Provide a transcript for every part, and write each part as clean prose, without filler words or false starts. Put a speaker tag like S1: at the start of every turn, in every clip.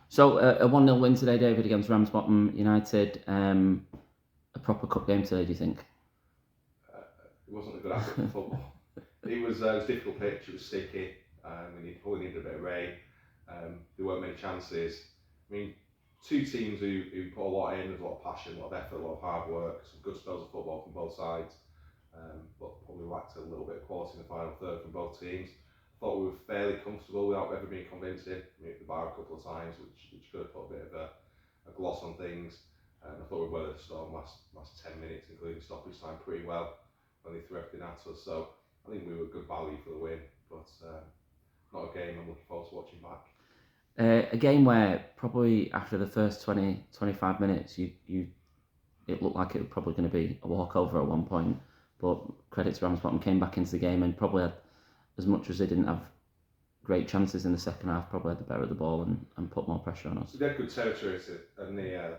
S1: So a 1-0 win today, David, against Ramsbottom United. A proper cup game today, do you think?
S2: It wasn't a good outfit for football. It was a difficult pitch, it was sticky, we probably needed a bit of rain. There weren't many chances. I mean, two teams who put a lot in, there's a lot of passion, a lot of effort, a lot of hard work, some good spells of football from both sides, but probably lacked a little bit of quality in the final third from both teams. Thought we were fairly comfortable without ever being convincing. We hit the bar a couple of times, which could have put a bit of a gloss on things. I thought we weathered the storm last 10 minutes, including stoppage time, pretty well when they threw everything at us. So I think we were good value for the win, but not a game I'm looking forward to watching back.
S1: A game where probably after the first 20, 25 minutes, it looked like it was probably going to be a walkover at one point. But credit to Ramsbottom, came back into the game and probably had, as much as they didn't have great chances in the second half, probably had the better of the ball and put more pressure on us.
S2: They had good territory, and they a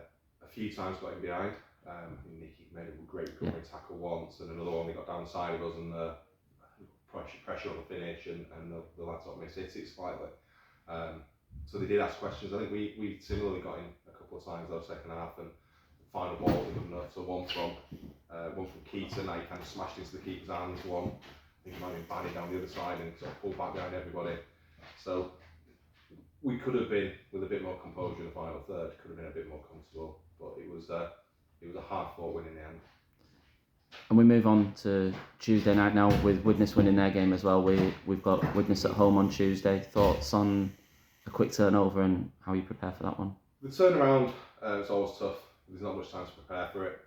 S2: few times got in behind. Nicky made a great recovery tackle once, and another one they got down the side of us, and pressure on the finish, and the lads got missed it slightly. So they did ask questions. I think we similarly got in a couple of times though second half, and the final ball wasn't good enough. So one from Keaton, he kind of smashed into the keeper's hands. One, I think he might have been banning down the other side and sort of pulled back behind everybody. So we could have been with a bit more composure in the final third. Could have been a bit more comfortable, but it was a hard-fought win in the end.
S1: And we move on to Tuesday night now with Widnes winning their game as well. We've got Widnes at home on Tuesday. Thoughts on a quick turnover and how you prepare for that one?
S2: The turnaround is always tough. There's not much time to prepare for it.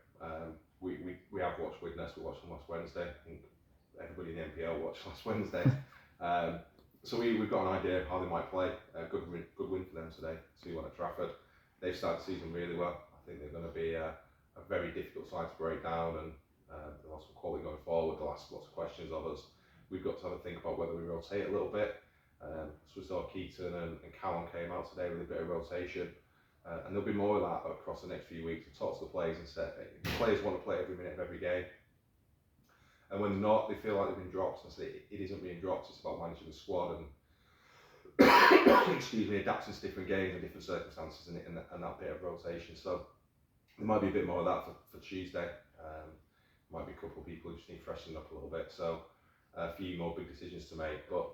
S2: We have watched Widnes. We watched them last Wednesday. I think everybody in the NPL watched last Wednesday. So we've got an idea of how they might play. Good win for them today. 2-1 at Trafford. They've started the season really well. I think they're going to be a very difficult side to break down, and they'll have some quality going forward. They'll ask lots of questions of us. We've got to have a think about whether we rotate a little bit. So we saw Keaton and Callum came out today with a bit of rotation. And there'll be more of that across the next few weeks. We talk to the players and said, the players want to play every minute of every game. And when they're not, they feel like they've been dropped. I say it isn't being dropped, it's about managing the squad and adapting to different games and different circumstances and that bit of rotation. So there might be a bit more of that for Tuesday. Might be a couple of people who just need freshening up a little bit. So a few more big decisions to make. But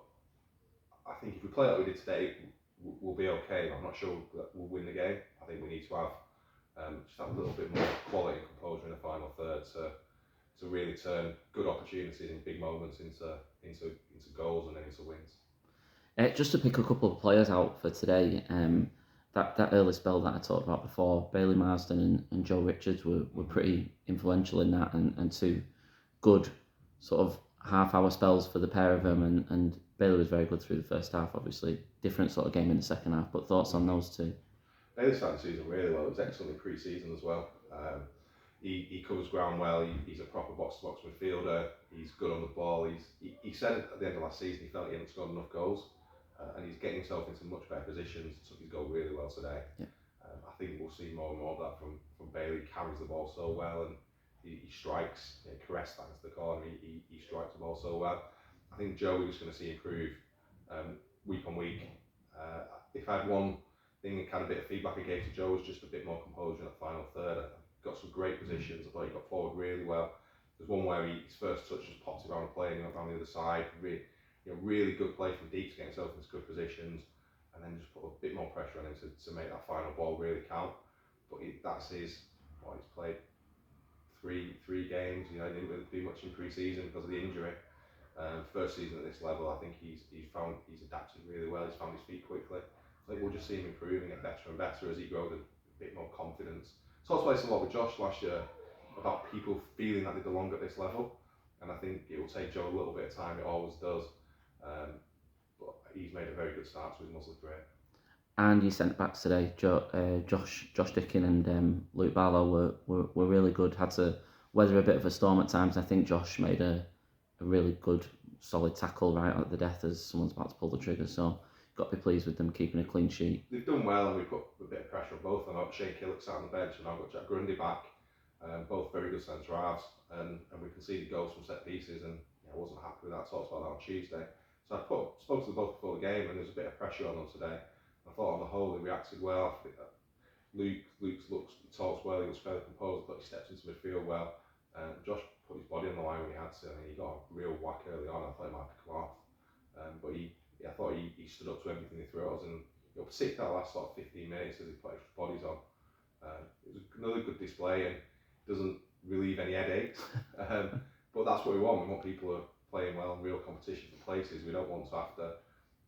S2: I think if we play like we did today, we'll be okay. I'm not sure that we'll win the game. I think we need to have just have a little bit more quality and composure in the final third to really turn good opportunities and big moments into goals and then into wins.
S1: Just to pick a couple of players out for today, that early spell that I talked about before, Bailey Marsden and Joe Richards were pretty influential in that, and two good sort of half-hour spells for the pair of them, and Bailey was very good through the first half, obviously. Different sort of game in the second half, but thoughts on those two?
S2: Bailey started the season really well. It was excellent in pre-season as well. He covers ground well. He's a proper box-to-box midfielder. He's good on the ball. He said at the end of last season he felt he hadn't scored enough goals, and he's getting himself into much better positions. Took his goal really well today. Yeah. I think we'll see more and more of that from Bailey. He carries the ball so well, and he strikes. Caress, that's the call. He strikes the ball so well. I think Joe, we're just going to see improve week on week. If I had one thing, kind of bit of feedback I gave to Joe was just a bit more composure in the final third. Got some great positions. I thought he got forward really well. There's one where his first touch just popped around the play and went down the other side. Really good play from deep to get himself into good positions, and then just put a bit more pressure on him to make that final ball really count. But that's he's played three games. He didn't really do much in pre-season because of the injury. First season at this level, I think he's adapted really well. He's found his feet quickly. I think we'll just see him improving, get better and better as he grows a bit more confidence. Talked about this a lot with Josh last year about people feeling that they belong at this level, and I think it will take Joe a little bit of time. It always does, but he's made a very good start to his Muslim career.
S1: And you sent back today, Josh Dickin and Luke Barlow were really good. Had to weather a bit of a storm at times. I think Josh made a really good, solid tackle right at the death as someone's about to pull the trigger. So got to be pleased with them keeping a clean sheet.
S2: They've done well, and we've put a bit of pressure on both of them. Shane Killock sat on the bench, and I've got Jack Grundy back. Both very good centre halves, and we conceded goals from set pieces, and I wasn't happy with that. Talked about that on Tuesday. So I spoke to them both before the game, and there's a bit of pressure on them today. I thought on the whole he reacted well. I think that Luke he talks well, he was fairly composed, but he steps into midfield well. Josh put his body on the line when he had to, and he got a real whack early on. I thought he might have come off, but I thought he stood up to everything he threw at us, and particularly that last sort of 15 minutes as he put extra bodies on. It was another good display and doesn't relieve any headaches. But that's what we want. We want people who are playing well in real competition for places. We don't want to have to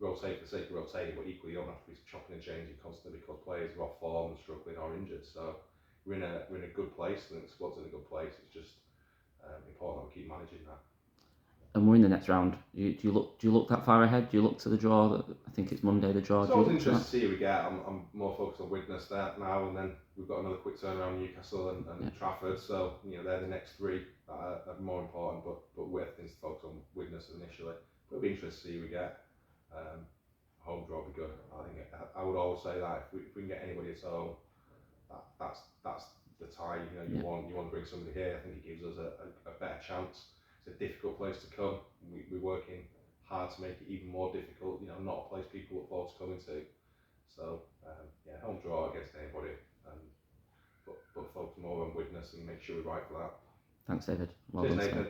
S2: rotate for the sake of rotating, but equally you don't have to be chopping and changing constantly because players are off form and struggling or injured. So we're in a good place. I think the squad's in a good place. It's just important that we keep managing that.
S1: And we're in the next round. Do you look that far ahead? Do you look to the draw? I think it's Monday, the draw.
S2: It's always interesting to see who we get. I'm more focused on Widnes that now, and then we've got another quick turnaround, Newcastle and Trafford. So they're the next three that are more important. But we're things to focus on Widnes initially. But it'll be interesting to see who we get. Home draw will be good. I think I would always say that if we can get anybody at home, that's the tie. You want to bring somebody here. I think it gives us a better chance. It's a difficult place to come. We're working hard to make it even more difficult. Not a place people look forward to coming to. So home draw against anybody, but focus more on Widnes and make sure we're right for that.
S1: Thanks, David.
S2: Cheers, Nathan.